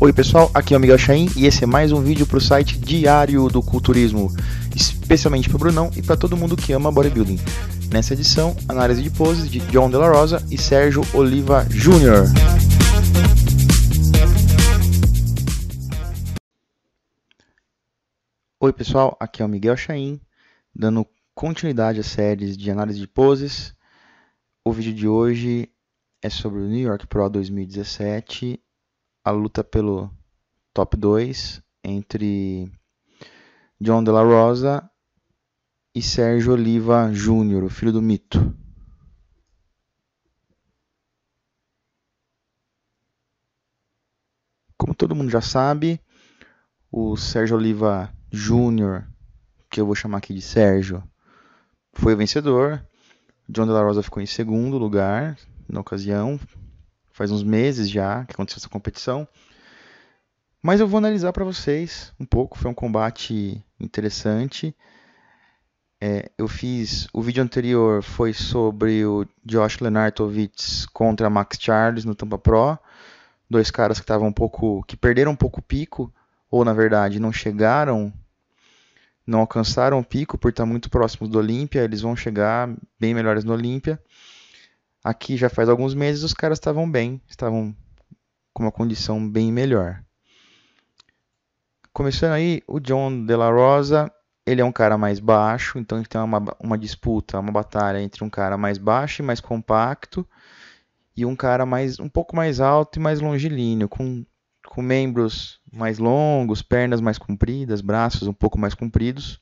Oi pessoal, aqui é o Miguel Chain e esse é mais um vídeo para o site Diário do Culturismo, especialmente para o Brunão e para todo mundo que ama bodybuilding. Nessa edição, análise de poses de John De La Rosa e Sérgio Oliva Jr. Oi pessoal, aqui é o Miguel Chain, dando continuidade às séries de análise de poses. O vídeo de hoje é sobre o New York Pro 2017, a luta pelo top 2 entre John De La Rosa e Sérgio Oliva Jr., o filho do mito. Como todo mundo já sabe, o Sérgio Oliva Jr., que eu vou chamar aqui de Sérgio, foi o vencedor. John De La Rosa ficou em segundo lugar na ocasião. Faz uns meses já que aconteceu essa competição. Mas eu vou analisar para vocês um pouco. Foi um combate interessante. Eu fiz... O vídeo anterior foi sobre o Josh Lenartovich contra Max Charles no Tampa Pro. Dois caras que estavam que perderam um pouco o pico, ou na verdade não alcançaram o pico por estar muito próximos do Olímpia. Eles vão chegar bem melhores no Olímpia. Aqui já faz alguns meses os caras estavam bem, estavam com uma condição bem melhor. Começando aí, o John De La Rosa, ele é um cara mais baixo, então a gente tem uma disputa, uma batalha entre um cara mais baixo e mais compacto e um cara um pouco mais alto e mais longilíneo, com membros mais longos, pernas mais compridas, braços um pouco mais compridos.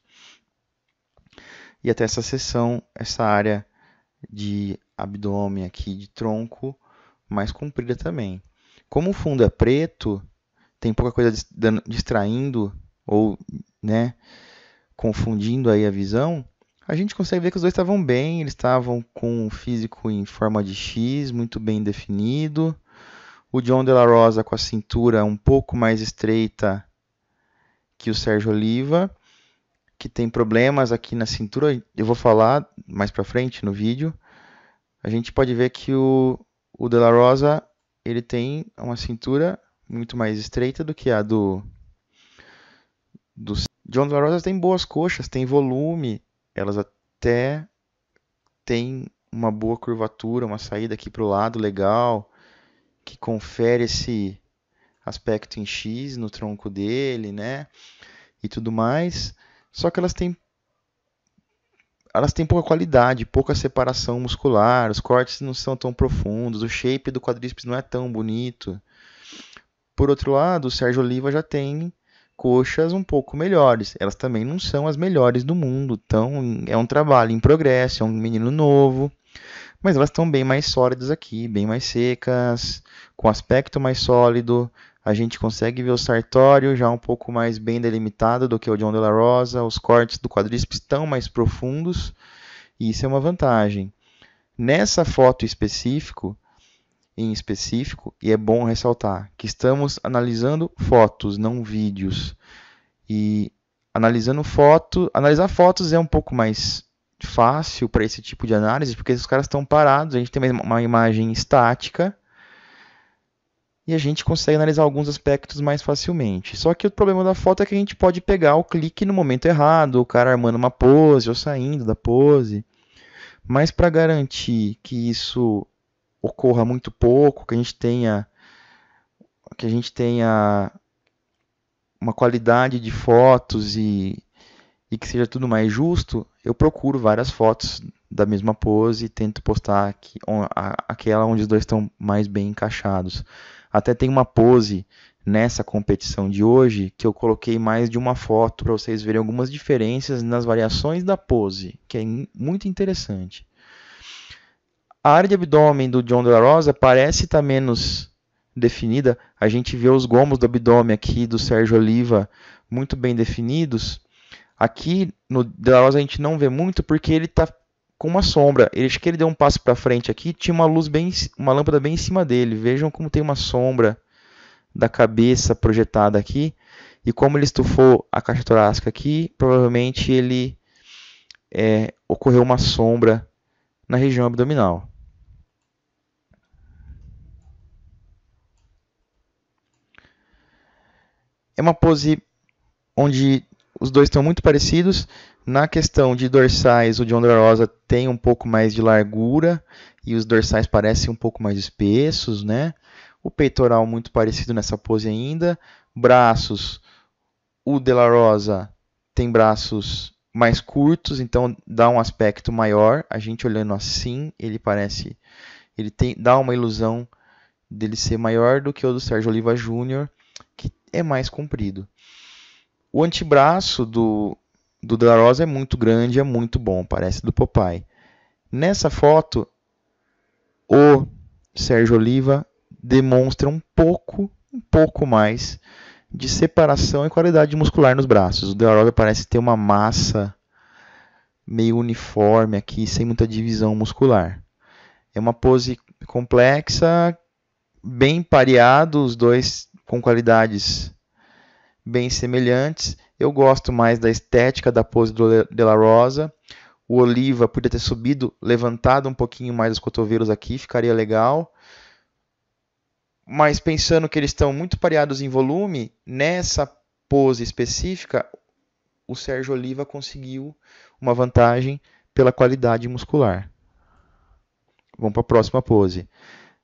E até essa seção, essa área de abdômen aqui, de tronco, mais comprida também. Como o fundo é preto, tem pouca coisa distraindo ou, né, confundindo aí a visão, a gente consegue ver que os dois estavam bem, eles estavam com um físico em forma de X, muito bem definido. O John De La Rosa com a cintura um pouco mais estreita que o Sérgio Oliva, que tem problemas aqui na cintura, eu vou falar mais pra frente no vídeo. A gente pode ver que o De La Rosa, ele tem uma cintura muito mais estreita do que a do John De La Rosa. Tem boas coxas, tem volume, elas até têm uma boa curvatura, uma saída aqui para o lado legal, que confere esse aspecto em X no tronco dele, né? E tudo mais. Só que elas têm pouca qualidade, pouca separação muscular, os cortes não são tão profundos, o shape do quadríceps não é tão bonito. Por outro lado, o Sérgio Oliva já tem coxas um pouco melhores. Elas também não são as melhores do mundo, então é um trabalho em progresso, é um menino novo, mas elas estão bem mais sólidas aqui, bem mais secas, com aspecto mais sólido. A gente consegue ver o sartório já um pouco mais bem delimitado do que o John De La Rosa, os cortes do quadríceps estão mais profundos, e isso é uma vantagem. Nessa foto em específico, e é bom ressaltar que estamos analisando fotos, não vídeos. E analisar fotos é um pouco mais fácil para esse tipo de análise, porque os caras estão parados, a gente tem uma imagem estática e a gente consegue analisar alguns aspectos mais facilmente. Só que o problema da foto é que a gente pode pegar o clique no momento errado, o cara armando uma pose ou saindo da pose. Mas para garantir que isso ocorra muito pouco, que a gente tenha uma qualidade de fotos e que seja tudo mais justo, eu procuro várias fotos da mesma pose e tento postar aquela onde os dois estão mais bem encaixados. Até tem uma pose nessa competição de hoje que eu coloquei mais de uma foto para vocês verem algumas diferenças nas variações da pose, que é muito interessante. A área de abdômen do John De La Rosa parece estar menos definida. A gente vê os gomos do abdômen aqui do Sérgio Oliva muito bem definidos. Aqui no De La Rosa a gente não vê muito porque ele está com uma sombra. Acho que ele deu um passo para frente aqui, tinha uma lâmpada bem em cima dele. Vejam como tem uma sombra da cabeça projetada aqui. E como ele estufou a caixa torácica aqui, provavelmente ocorreu uma sombra na região abdominal. É uma pose onde os dois estão muito parecidos. Na questão de dorsais, o John De La Rosa tem um pouco mais de largura e os dorsais parecem um pouco mais espessos, né? O peitoral muito parecido nessa pose ainda. Braços, o De La Rosa tem braços mais curtos, então dá um aspecto maior. A gente olhando assim, dá uma ilusão dele ser maior do que o do Sérgio Oliva Júnior, que é mais comprido. O antebraço do De La Rosa é muito grande, é muito bom, parece do Popeye. Nessa foto, o Sérgio Oliva demonstra um pouco mais de separação e qualidade muscular nos braços. O De La Rosa parece ter uma massa meio uniforme aqui, sem muita divisão muscular. É uma pose complexa, bem pareado, os dois com qualidades bem semelhantes. Eu gosto mais da estética da pose do De La Rosa. O Oliva podia ter subido, levantado um pouquinho mais os cotovelos aqui, ficaria legal. Mas pensando que eles estão muito pareados em volume, nessa pose específica, o Sérgio Oliva conseguiu uma vantagem pela qualidade muscular. Vamos para a próxima pose.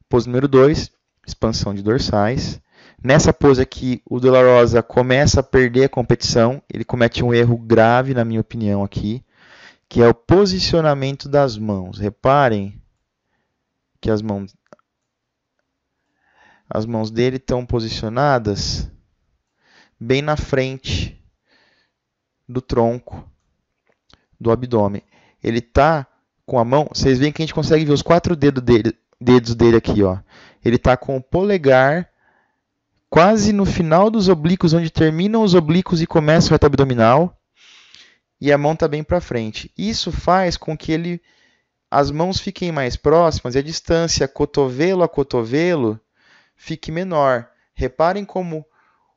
Pose número 2, expansão de dorsais. Nessa pose aqui, o De La Rosa começa a perder a competição. Ele comete um erro grave, na minha opinião, aqui, que é o posicionamento das mãos. Reparem que as mãos dele estão posicionadas bem na frente do tronco do abdômen. Ele está com a mão, vocês veem que a gente consegue ver os 4 dedos dele aqui, ó. Ele está com o polegar quase no final dos oblíquos, onde terminam os oblíquos e começa o reto abdominal, e a mão está bem para frente. Isso faz com que as mãos fiquem mais próximas e a distância cotovelo a cotovelo fique menor. Reparem como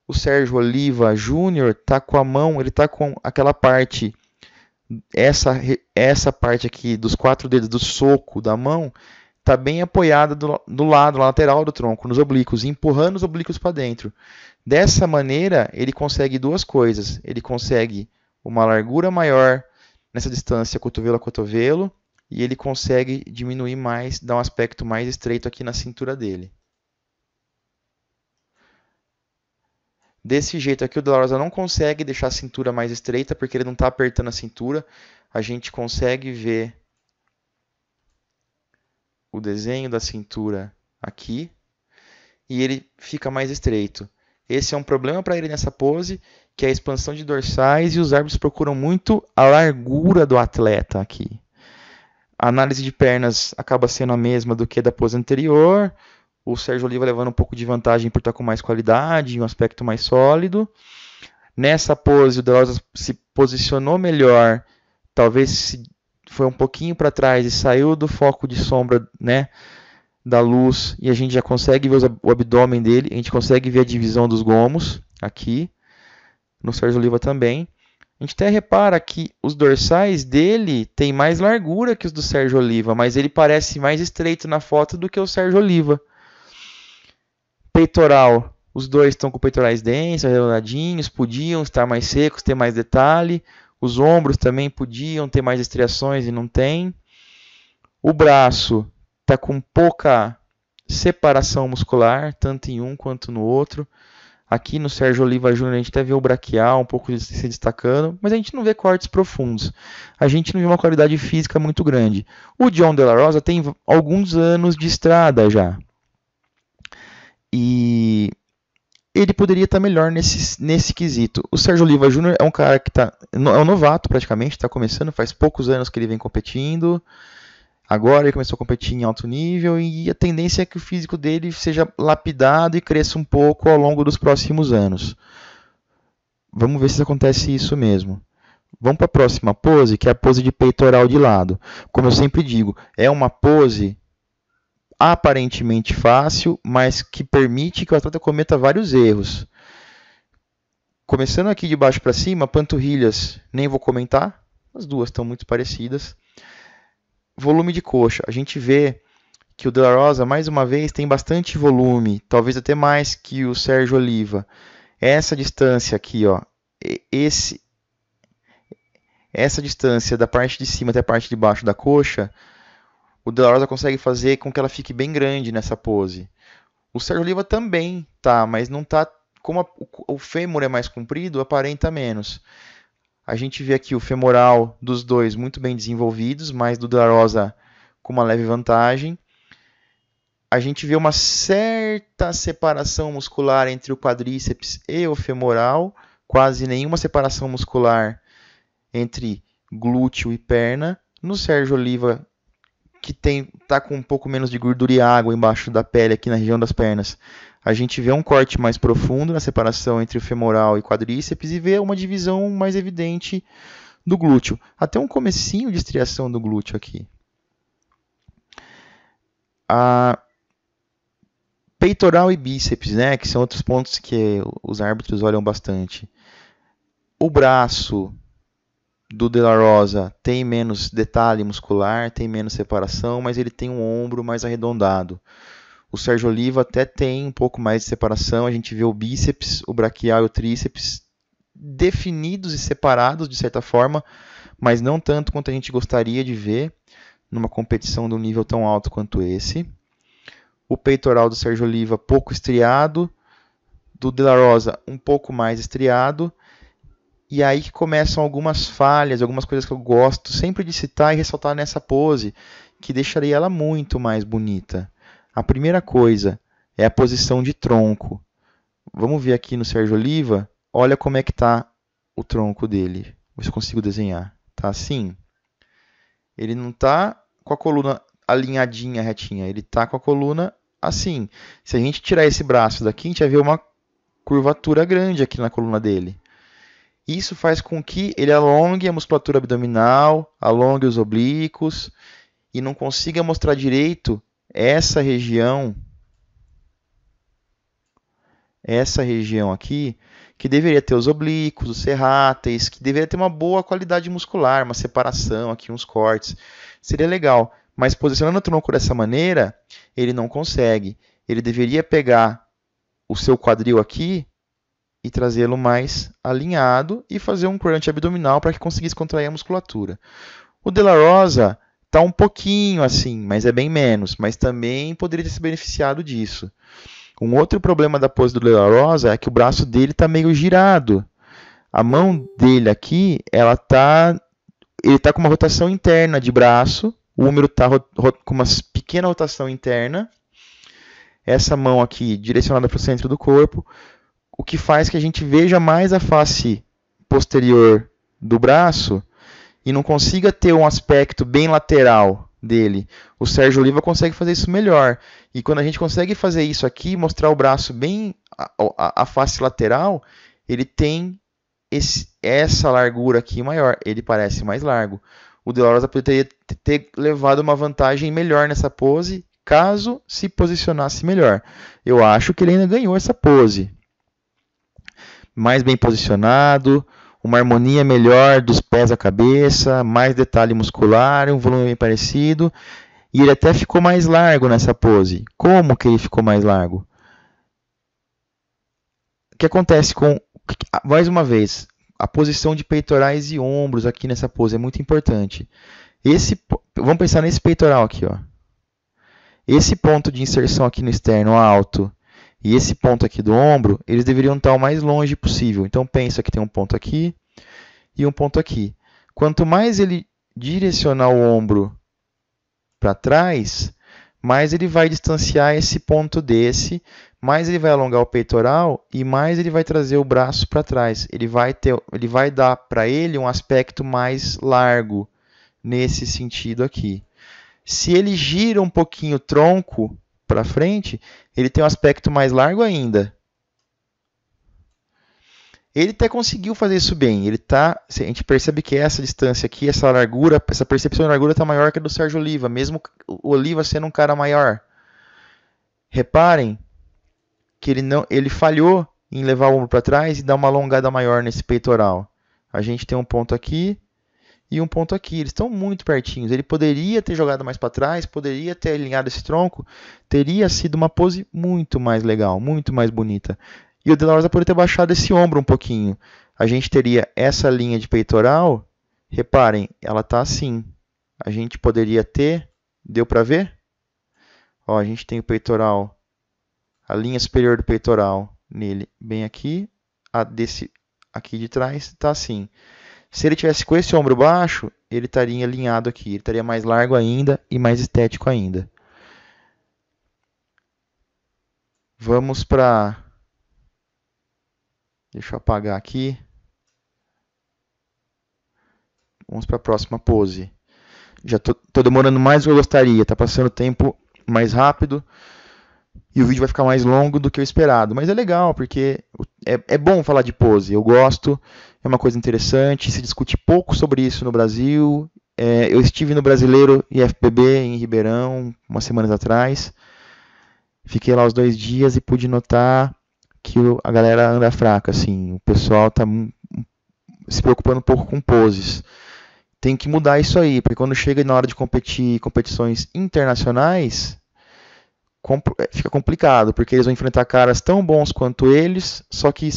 o Sérgio Oliva Júnior está com a mão, ele está com aquela parte, essa parte aqui dos 4 dedos do soco da mão, está bem apoiada do lado lateral do tronco, nos oblíquos, empurrando os oblíquos para dentro. Dessa maneira, ele consegue 2 coisas. Ele consegue uma largura maior nessa distância cotovelo a cotovelo, e ele consegue diminuir mais, dar um aspecto mais estreito aqui na cintura dele. Desse jeito aqui, o De La Rosa não consegue deixar a cintura mais estreita, porque ele não está apertando a cintura. A gente consegue ver o desenho da cintura aqui, e ele fica mais estreito. Esse é um problema para ele nessa pose, que é a expansão de dorsais, e os árbitros procuram muito a largura do atleta aqui. A análise de pernas acaba sendo a mesma do que da pose anterior. O Sérgio Oliva levando um pouco de vantagem por estar com mais qualidade, um aspecto mais sólido. Nessa pose, o De La Rosa se posicionou melhor, talvez foi um pouquinho para trás e saiu do foco de sombra, né, da luz, e a gente já consegue ver o abdômen dele, a gente consegue ver a divisão dos gomos aqui, no Sérgio Oliva também. A gente até repara que os dorsais dele têm mais largura que os do Sérgio Oliva, mas ele parece mais estreito na foto do que o Sérgio Oliva. Peitoral, os dois estão com peitorais densos, arredondadinhos, podiam estar mais secos, ter mais detalhe. Os ombros também podiam ter mais estriações e não tem. O braço está com pouca separação muscular, tanto em um quanto no outro. Aqui no Sérgio Oliva Júnior a gente até vê o braquial um pouco se destacando, mas a gente não vê cortes profundos. A gente não vê uma qualidade física muito grande. O John De La Rosa tem alguns anos de estrada já. E ele poderia estar melhor nesse quesito. O Sérgio Oliva Júnior é um cara que é um novato praticamente, está começando, faz poucos anos que ele vem competindo. Agora ele começou a competir em alto nível e a tendência é que o físico dele seja lapidado e cresça um pouco ao longo dos próximos anos. Vamos ver se acontece isso mesmo. Vamos para a próxima pose, que é a pose de peitoral de lado. Como eu sempre digo, é uma pose aparentemente fácil, mas que permite que o atleta cometa vários erros. Começando aqui de baixo para cima, panturrilhas, nem vou comentar, as duas estão muito parecidas. Volume de coxa, a gente vê que o De La Rosa, mais uma vez, tem bastante volume, talvez até mais que o Sérgio Oliva. Essa distância aqui, ó, essa distância da parte de cima até a parte de baixo da coxa, o De La Rosa consegue fazer com que ela fique bem grande nessa pose. O Sérgio Oliva também tá, mas não tá. Como o fêmur é mais comprido, aparenta menos. A gente vê aqui o femoral dos dois muito bem desenvolvidos, mas do De La Rosa com uma leve vantagem. A gente vê uma certa separação muscular entre o quadríceps e o femoral, quase nenhuma separação muscular entre glúteo e perna. No Sérgio Oliva, que tá com um pouco menos de gordura e água embaixo da pele aqui na região das pernas, a gente vê um corte mais profundo na separação entre o femoral e quadríceps e vê uma divisão mais evidente do glúteo. Até um comecinho de estriação do glúteo aqui. A peitoral e bíceps, né, que são outros pontos que os árbitros olham bastante. O braço do De La Rosa tem menos detalhe muscular, tem menos separação, mas ele tem um ombro mais arredondado. O Sérgio Oliva até tem um pouco mais de separação, a gente vê o bíceps, o braquial e o tríceps definidos e separados de certa forma, mas não tanto quanto a gente gostaria de ver numa competição de um nível tão alto quanto esse. O peitoral do Sérgio Oliva pouco estriado, do De La Rosa um pouco mais estriado. E aí que começam algumas falhas, algumas coisas que eu gosto sempre de citar e ressaltar nessa pose, que deixaria ela muito mais bonita. A primeira coisa é a posição de tronco. Vamos ver aqui no Sérgio Oliva, olha como é que está o tronco dele. Vou ver se eu consigo desenhar. Tá assim. Ele não está com a coluna alinhadinha, retinha. Ele está com a coluna assim. Se a gente tirar esse braço daqui, a gente vai ver uma curvatura grande aqui na coluna dele. Isso faz com que ele alongue a musculatura abdominal, alongue os oblíquos e não consiga mostrar direito essa região aqui, que deveria ter os oblíquos, os serráteis, que deveria ter uma boa qualidade muscular, uma separação aqui, uns cortes. Seria legal, mas posicionando o tronco dessa maneira, ele não consegue. Ele deveria pegar o seu quadril aqui e trazê-lo mais alinhado e fazer um crunch abdominal para que conseguisse contrair a musculatura. O De La Rosa está um pouquinho assim, mas é bem menos, mas também poderia ter se beneficiado disso. Um outro problema da pose do De La Rosa é que o braço dele está meio girado. A mão dele aqui, ele está com uma rotação interna de braço, o húmero está com uma pequena rotação interna, essa mão aqui direcionada para o centro do corpo, o que faz que a gente veja mais a face posterior do braço e não consiga ter um aspecto bem lateral dele. O Sérgio Oliva consegue fazer isso melhor. E quando a gente consegue fazer isso aqui, mostrar o braço bem a face lateral, ele tem essa largura aqui maior. Ele parece mais largo. O De La Rosa poderia ter levado uma vantagem melhor nessa pose, caso se posicionasse melhor. Eu acho que ele ainda ganhou essa pose. Mais bem posicionado, uma harmonia melhor dos pés à cabeça, mais detalhe muscular, um volume bem parecido. E ele até ficou mais largo nessa pose. Como que ele ficou mais largo? O que acontece com, mais uma vez, a posição de peitorais e ombros aqui nessa pose é muito importante. Vamos pensar nesse peitoral aqui, ó. Esse ponto de inserção aqui no externo alto e esse ponto aqui do ombro, eles deveriam estar o mais longe possível. Então pensa que tem um ponto aqui e um ponto aqui. Quanto mais ele direcionar o ombro para trás, mais ele vai distanciar esse ponto desse, mais ele vai alongar o peitoral e mais ele vai trazer o braço para trás. Ele vai dar para ele um aspecto mais largo nesse sentido aqui. Se ele gira um pouquinho o tronco para frente, ele tem um aspecto mais largo ainda. Ele até conseguiu fazer isso bem. A gente percebe que essa distância aqui, essa largura, essa percepção de largura está maior que a do Sérgio Oliva, mesmo o Oliva sendo um cara maior. Reparem que ele falhou em levar o ombro para trás e dar uma alongada maior nesse peitoral. A gente tem um ponto aqui e um ponto aqui. Eles estão muito pertinhos. Ele poderia ter jogado mais para trás, poderia ter alinhado esse tronco, teria sido uma pose muito mais legal, muito mais bonita. E o De La Rosa poderia ter baixado esse ombro um pouquinho. A gente teria essa linha de peitoral, reparem, ela está assim. A gente poderia ter, deu para ver? Ó, a gente tem o peitoral, a linha superior do peitoral nele bem aqui, a desse aqui de trás está assim. Se ele tivesse com esse ombro baixo, ele estaria alinhado aqui, ele estaria mais largo ainda e mais estético ainda. Vamos para... Deixa eu apagar aqui. Vamos para a próxima pose. Já tô demorando mais do que eu gostaria, tá passando o tempo mais rápido e o vídeo vai ficar mais longo do que o esperado. Mas é legal, porque é bom falar de pose, eu gosto, é uma coisa interessante, se discute pouco sobre isso no Brasil. Eu estive no Brasileiro IFBB em Ribeirão, umas semanas atrás. Fiquei lá os 2 dias e pude notar que a galera anda fraca, assim, o pessoal tá se preocupando um pouco com poses. Tem que mudar isso aí, porque quando chega na hora de competir competições internacionais, fica complicado, porque eles vão enfrentar caras tão bons quanto eles, só que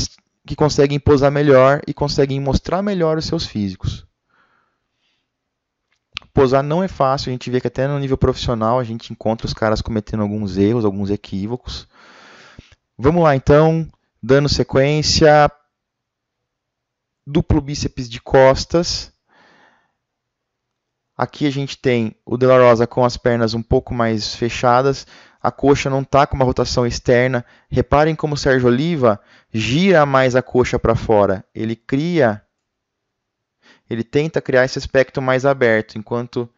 conseguem posar melhor e conseguem mostrar melhor os seus físicos. Posar não é fácil, a gente vê que até no nível profissional a gente encontra os caras cometendo alguns erros, alguns equívocos. Vamos lá então, dando sequência, duplo bíceps de costas. Aqui a gente tem o De La Rosa com as pernas um pouco mais fechadas, a coxa não está com uma rotação externa. Reparem como o Sérgio Oliva gira mais a coxa para fora. Ele tenta criar esse aspecto mais aberto, enquanto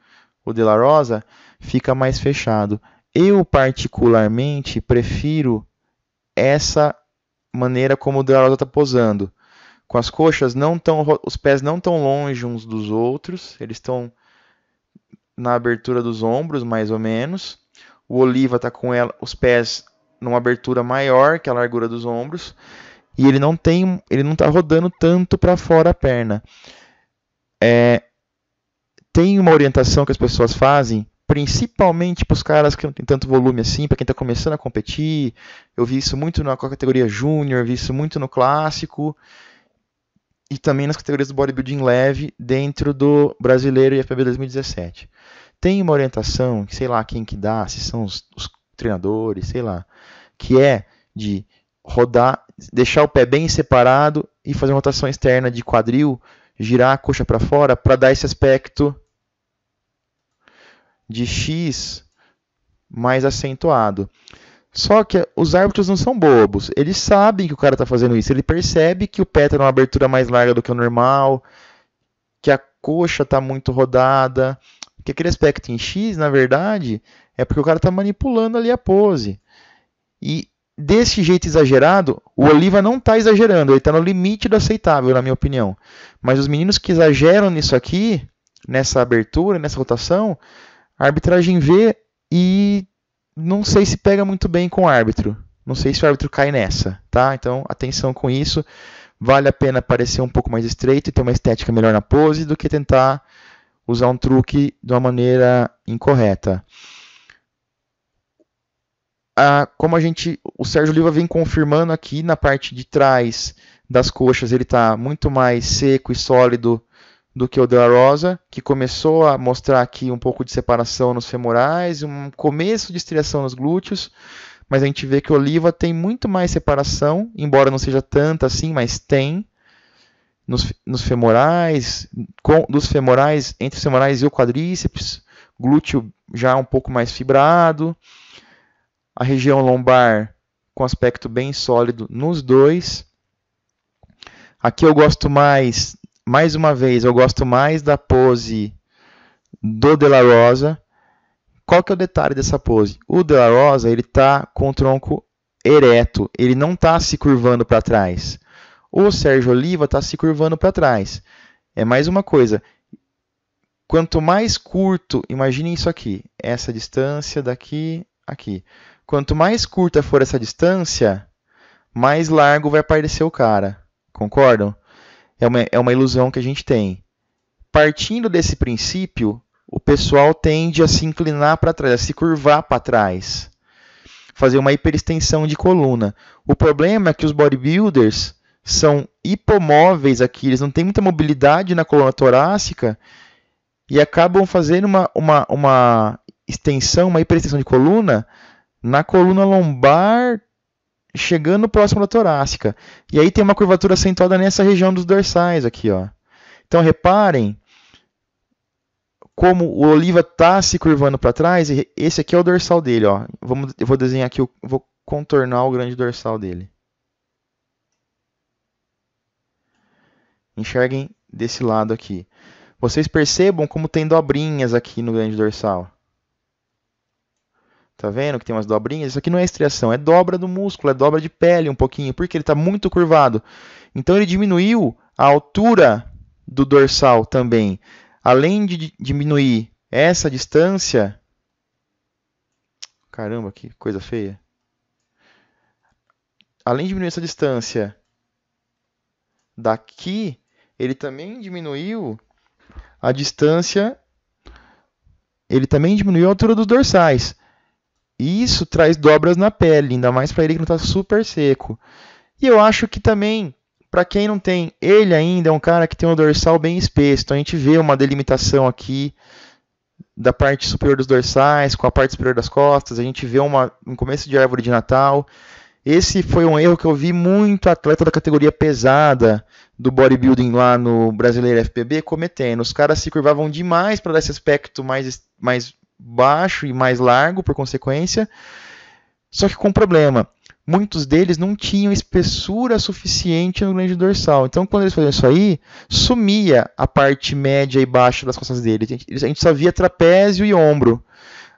o De La Rosa fica mais fechado. Eu particularmente prefiro essa maneira como o De La Rosa está posando. Com as coxas os pés não tão longe uns dos outros, eles estão na abertura dos ombros, mais ou menos. O Oliva está com os pés numa abertura maior que a largura dos ombros. E ele não está rodando tanto para fora a perna. Tem uma orientação que as pessoas fazem, principalmente para os caras que não tem tanto volume assim, para quem está começando a competir. Eu vi isso muito na categoria júnior, vi isso muito no clássico. E também nas categorias do bodybuilding leve dentro do Brasileiro IFBB 2017. Tem uma orientação, sei lá quem que dá, se são os treinadores, sei lá, que é de rodar, deixar o pé bem separado e fazer uma rotação externa de quadril, girar a coxa para fora para dar esse aspecto de X mais acentuado. Só que os árbitros não são bobos, eles sabem que o cara está fazendo isso, ele percebe que o pé está numa abertura mais larga do que o normal, que a coxa está muito rodada, que aquele aspecto em X, na verdade, é porque o cara está manipulando ali a pose. E desse jeito exagerado, o Oliva não está exagerando, ele está no limite do aceitável, na minha opinião. Mas os meninos que exageram nisso aqui, nessa abertura, nessa rotação, a arbitragem vê e não sei se pega muito bem com o árbitro. Não sei se o árbitro cai nessa, tá? Então, atenção com isso. Vale a pena parecer um pouco mais estreito e ter uma estética melhor na pose do que tentar usar um truque de uma maneira incorreta. Como o Sérgio Oliva vem confirmando aqui na parte de trás das coxas, ele está muito mais seco e sólido do que o De La Rosa, que começou a mostrar aqui um pouco de separação nos femorais, um começo de estriação nos glúteos, mas a gente vê que o Oliva tem muito mais separação, embora não seja tanta assim, mas tem nos femorais, dos femorais, entre os femorais e o quadríceps, glúteo já um pouco mais fibrado, a região lombar com aspecto bem sólido nos dois. Aqui eu gosto mais uma vez, eu gosto mais da pose do De La Rosa. Qual que é o detalhe dessa pose? O De La Rosa, ele está com o tronco ereto, ele não está se curvando para trás. O Sérgio Oliva está se curvando para trás. É mais uma coisa. Quanto mais curto, imaginem isso aqui, essa distância daqui, aqui. Quanto mais curta for essa distância, mais largo vai parecer o cara. Concordam? É uma ilusão que a gente tem. Partindo desse princípio, o pessoal tende a se inclinar para trás, a se curvar para trás. fazer uma hiperextensão de coluna. O problema é que os bodybuilders são hipomóveis aqui, eles não têm muita mobilidade na coluna torácica e acabam fazendo uma extensão, uma hiperextensão de coluna na coluna lombar, chegando próximo da torácica. E aí tem uma curvatura acentuada nessa região dos dorsais aqui, ó. Então reparem como o Oliva está se curvando para trás, e esse aqui é o dorsal dele, ó. Eu vou desenhar aqui, vou contornar o grande dorsal dele. Enxerguem desse lado aqui. Vocês percebam como tem dobrinhas aqui no grande dorsal. Tá vendo que tem umas dobrinhas? Isso aqui não é estriação, é dobra do músculo, é dobra de pele um pouquinho, porque ele está muito curvado. Então ele diminuiu a altura do dorsal também. Além de diminuir essa distância... Caramba, que coisa feia. Além de diminuir essa distância daqui, ele também diminuiu a distância... Ele também diminuiu a altura dos dorsais. E isso traz dobras na pele, ainda mais para ele que não está super seco. E eu acho que também... Para quem não tem, ele ainda é um cara que tem um dorsal bem espesso. Então a gente vê uma delimitação aqui da parte superior dos dorsais com a parte superior das costas. A gente vê um começo de árvore de Natal. Esse foi um erro que eu vi muito atleta da categoria pesada do bodybuilding lá no Brasileiro FPB cometendo. Os caras se curvavam demais para dar esse aspecto mais baixo e mais largo, por consequência. Só que com um problema. Muitos deles não tinham espessura suficiente no grande dorsal. Então, quando eles faziam isso aí, sumia a parte média e baixa das costas deles. A gente só via trapézio e ombro.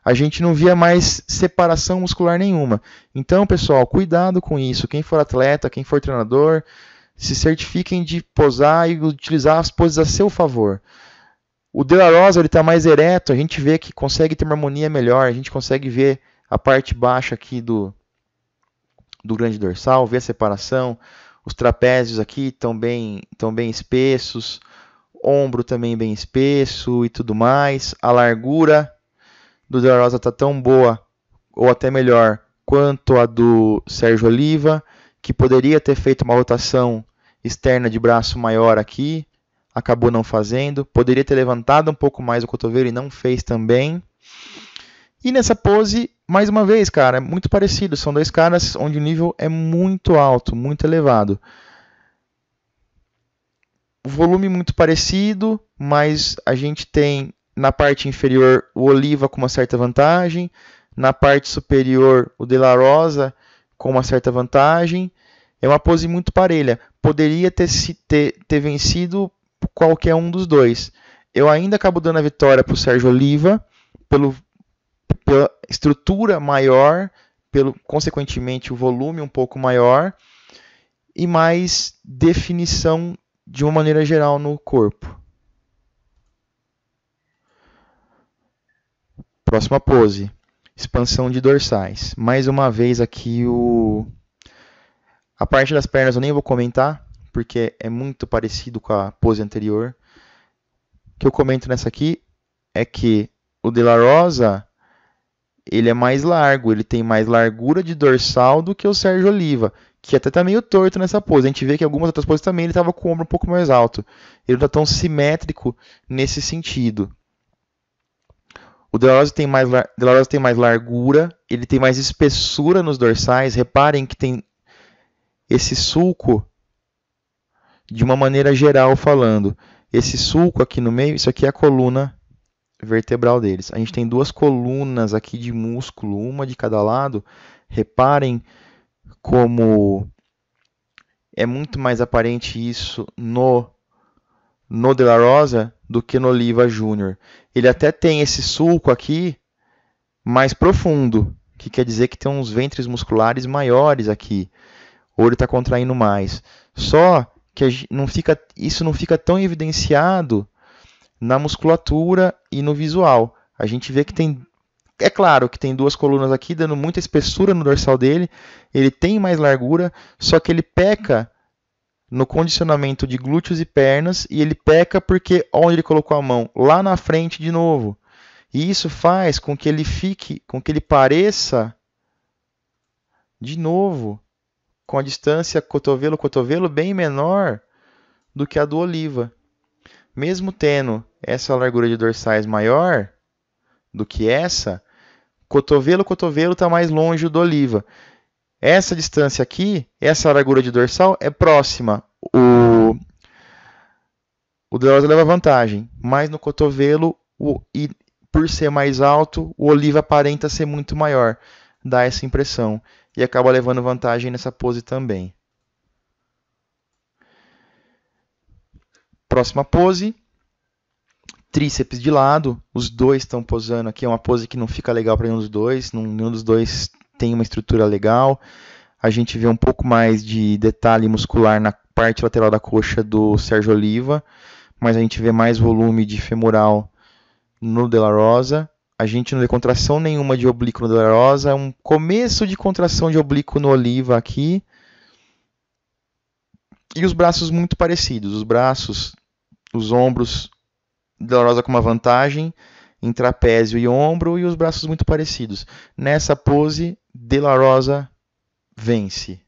A gente não via mais separação muscular nenhuma. Então, pessoal, cuidado com isso. Quem for atleta, quem for treinador, se certifiquem de posar e utilizar as poses a seu favor. O De La Rosa está mais ereto, a gente vê que consegue ter uma harmonia melhor, a gente consegue ver a parte baixa aqui do grande dorsal, ver a separação, os trapézios aqui estão bem espessos, ombro também bem espesso e tudo mais, a largura do De La Rosa está tão boa, ou até melhor, quanto a do Sérgio Oliva, que poderia ter feito uma rotação externa de braço maior aqui, acabou não fazendo, poderia ter levantado um pouco mais o cotovelo e não fez também. E nessa pose, mais uma vez, cara, é muito parecido. São dois caras onde o nível é muito alto, muito elevado. O volume muito parecido, mas a gente tem na parte inferior o Oliva com uma certa vantagem. Na parte superior o De La Rosa com uma certa vantagem. É uma pose muito parelha. Poderia ter vencido qualquer um dos dois. Eu ainda acabo dando a vitória para o Sérgio Oliva, pela estrutura maior, consequentemente o volume um pouco maior e mais definição de uma maneira geral no corpo. Próxima pose, expansão de dorsais. Mais uma vez aqui a parte das pernas eu nem vou comentar, porque é muito parecido com a pose anterior. O que eu comento nessa aqui é que o De La Rosa ele é mais largo, ele tem mais largura de dorsal do que o Sérgio Oliva, que até está meio torto nessa pose. A gente vê que algumas outras poses também ele estava com o ombro um pouco mais alto. Ele não está tão simétrico nesse sentido. O De La Rosa tem mais largura, ele tem mais espessura nos dorsais. Reparem que tem esse sulco, de uma maneira geral falando. Esse sulco aqui no meio, isso aqui é a coluna vertebral deles. A gente tem duas colunas aqui de músculo, uma de cada lado. Reparem como é muito mais aparente isso no De La Rosa do que no Oliva Júnior. Ele até tem esse sulco aqui mais profundo, que quer dizer que tem uns ventres musculares maiores aqui, ou ele está contraindo mais. Só que isso não fica tão evidenciado na musculatura e no visual. A gente vê que é claro que tem duas colunas aqui, dando muita espessura no dorsal dele. Ele tem mais largura, só que ele peca no condicionamento de glúteos e pernas, e ele peca porque onde ele colocou a mão? Lá na frente de novo. E isso faz com que ele pareça de novo, com a distância cotovelo-cotovelo bem menor do que a do Oliva. Mesmo tendo essa largura de dorsais maior do que essa, cotovelo-cotovelo está mais longe do Oliva. Essa distância aqui, essa largura de dorsal é próxima. O De La Rosa leva vantagem, mas no cotovelo, e por ser mais alto, o Oliva aparenta ser muito maior. Dá essa impressão. E acaba levando vantagem nessa pose também. Próxima pose. Tríceps de lado. Os dois estão posando aqui. É uma pose que não fica legal para nenhum dos dois. Nenhum dos dois tem uma estrutura legal. A gente vê um pouco mais de detalhe muscular na parte lateral da coxa do Sérgio Oliva. Mas a gente vê mais volume de femoral no De La Rosa. A gente não vê contração nenhuma de oblíquo no De La Rosa. É um começo de contração de oblíquo no Oliva aqui. E os braços muito parecidos. Os braços, os ombros, De La Rosa com uma vantagem em trapézio e ombro. E os braços muito parecidos. Nessa pose, De La Rosa vence.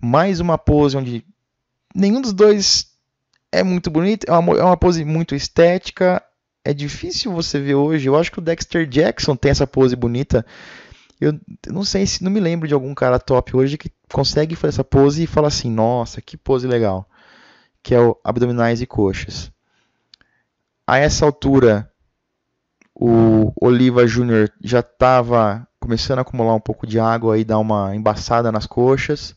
Mais uma pose onde nenhum dos dois é muito bonito. É uma pose muito estética. É difícil você ver hoje. Eu acho que o Dexter Jackson tem essa pose bonita. Eu não sei se não me lembro de algum cara top hoje que consegue fazer essa pose e fala assim, nossa, que pose legal. Que é o abdominais e coxas. A essa altura, o Oliva Júnior já estava começando a acumular um pouco de água e dar uma embaçada nas coxas.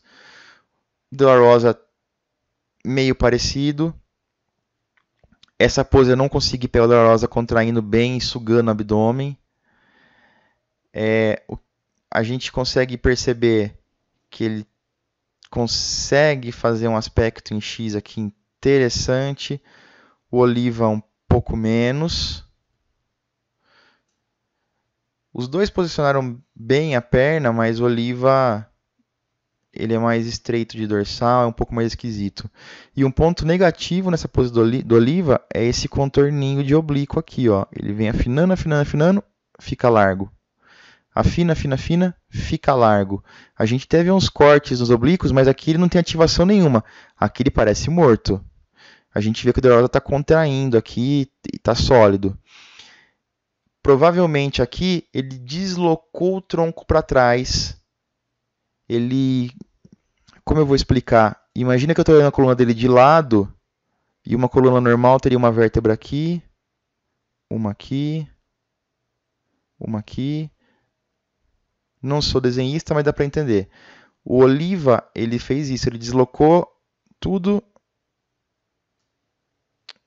De La Rosa meio parecido. Essa pose eu não consegui pegar o De La Rosa contraindo bem e sugando o abdômen. A gente consegue perceber que ele consegue fazer um aspecto em X aqui interessante. O Oliva um pouco menos. Os dois posicionaram bem a perna, mas o Oliva ele é mais estreito de dorsal, é um pouco mais esquisito. E um ponto negativo nessa pose do Oliva é esse contorninho de oblíquo aqui, ó. Ele vem afinando, afinando, afinando, fica largo. Afina, afina, afina, fica largo. A gente teve uns cortes nos oblíquos, mas aqui ele não tem ativação nenhuma. Aqui ele parece morto. A gente vê que o De La Rosa está contraindo aqui e está sólido. Provavelmente aqui ele deslocou o tronco para trás. Como eu vou explicar? Imagina que eu estou olhando a coluna dele de lado e uma coluna normal teria uma vértebra aqui, uma aqui, uma aqui. Não sou desenhista, mas dá para entender. O Oliva, ele fez isso, ele deslocou tudo.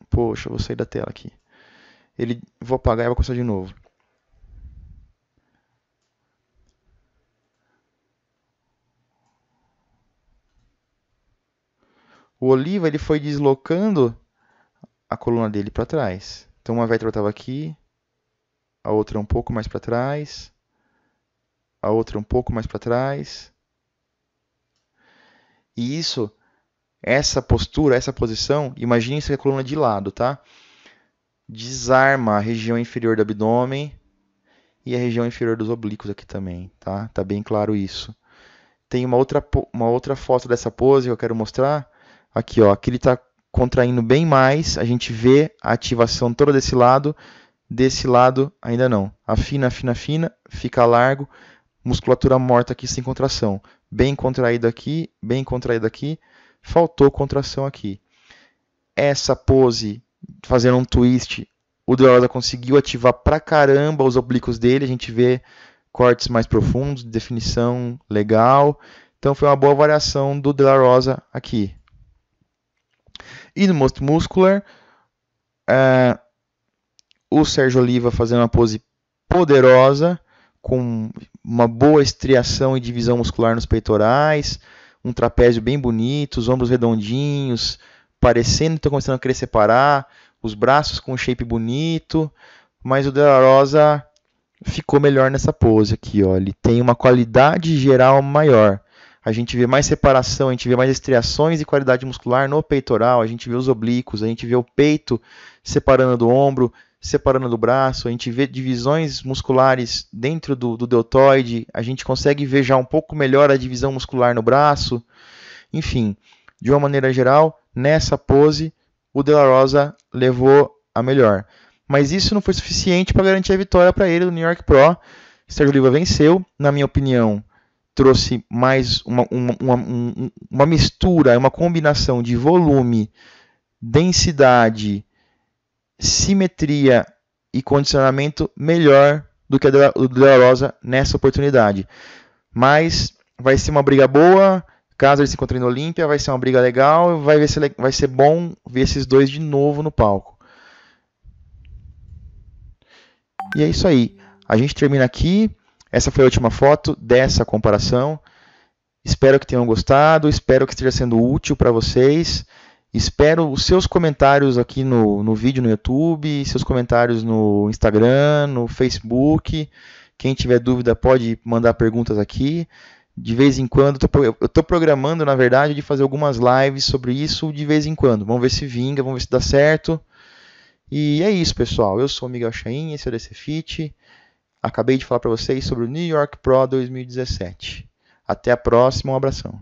Poxa, eu vou sair da tela aqui. Vou apagar e vou começar de novo. O Oliva ele foi deslocando a coluna dele para trás. Então uma vértebra estava aqui, a outra um pouco mais para trás, a outra um pouco mais para trás. E isso, essa postura, essa posição, imagine essa coluna de lado, tá? Desarma a região inferior do abdômen e a região inferior dos oblíquos aqui também, tá? Tá bem claro isso. Tem uma outra foto dessa pose que eu quero mostrar. Aqui, ó, aqui ele está contraindo bem mais. A gente vê a ativação toda desse lado ainda não. Afina, afina, afina, fica largo. Musculatura morta aqui sem contração. Bem contraído aqui, bem contraído aqui. Faltou contração aqui. Essa pose, fazendo um twist, o De La Rosa conseguiu ativar pra caramba os oblíquos dele. A gente vê cortes mais profundos, definição legal. Então foi uma boa variação do De La Rosa aqui. E no Most Muscular, o Sérgio Oliva fazendo uma pose poderosa, com uma boa estriação e divisão muscular nos peitorais, um trapézio bem bonito, os ombros redondinhos, parecendo que estão começando a querer separar, os braços com um shape bonito, mas o De La Rosa ficou melhor nessa pose aqui, ó. Ele tem uma qualidade geral maior. A gente vê mais separação, a gente vê mais estriações e qualidade muscular no peitoral, a gente vê os oblíquos, a gente vê o peito separando do ombro, separando do braço, a gente vê divisões musculares dentro do deltoide, a gente consegue ver já um pouco melhor a divisão muscular no braço. Enfim, de uma maneira geral, nessa pose, o De La Rosa levou a melhor. Mas isso não foi suficiente para garantir a vitória para ele no New York Pro. Sérgio Oliva venceu, na minha opinião, trouxe mais uma mistura, uma combinação de volume, densidade, simetria e condicionamento melhor do que o De La Rosa nessa oportunidade. Mas vai ser uma briga boa, caso eles se encontrem no Olímpia, vai ser uma briga legal, vai ser bom ver esses dois de novo no palco. E é isso aí. A gente termina aqui. Essa foi a última foto dessa comparação. Espero que tenham gostado, espero que esteja sendo útil para vocês. Espero os seus comentários aqui no vídeo no YouTube, seus comentários no Instagram, no Facebook. Quem tiver dúvida pode mandar perguntas aqui. De vez em quando, eu estou programando, na verdade, de fazer algumas lives sobre isso de vez em quando. Vamos ver se vinga, vamos ver se dá certo. E é isso, pessoal. Eu sou o Miguel Chain, esse é o DC Fit. Acabei de falar para vocês sobre o New York Pro 2017. Até a próxima, um abração.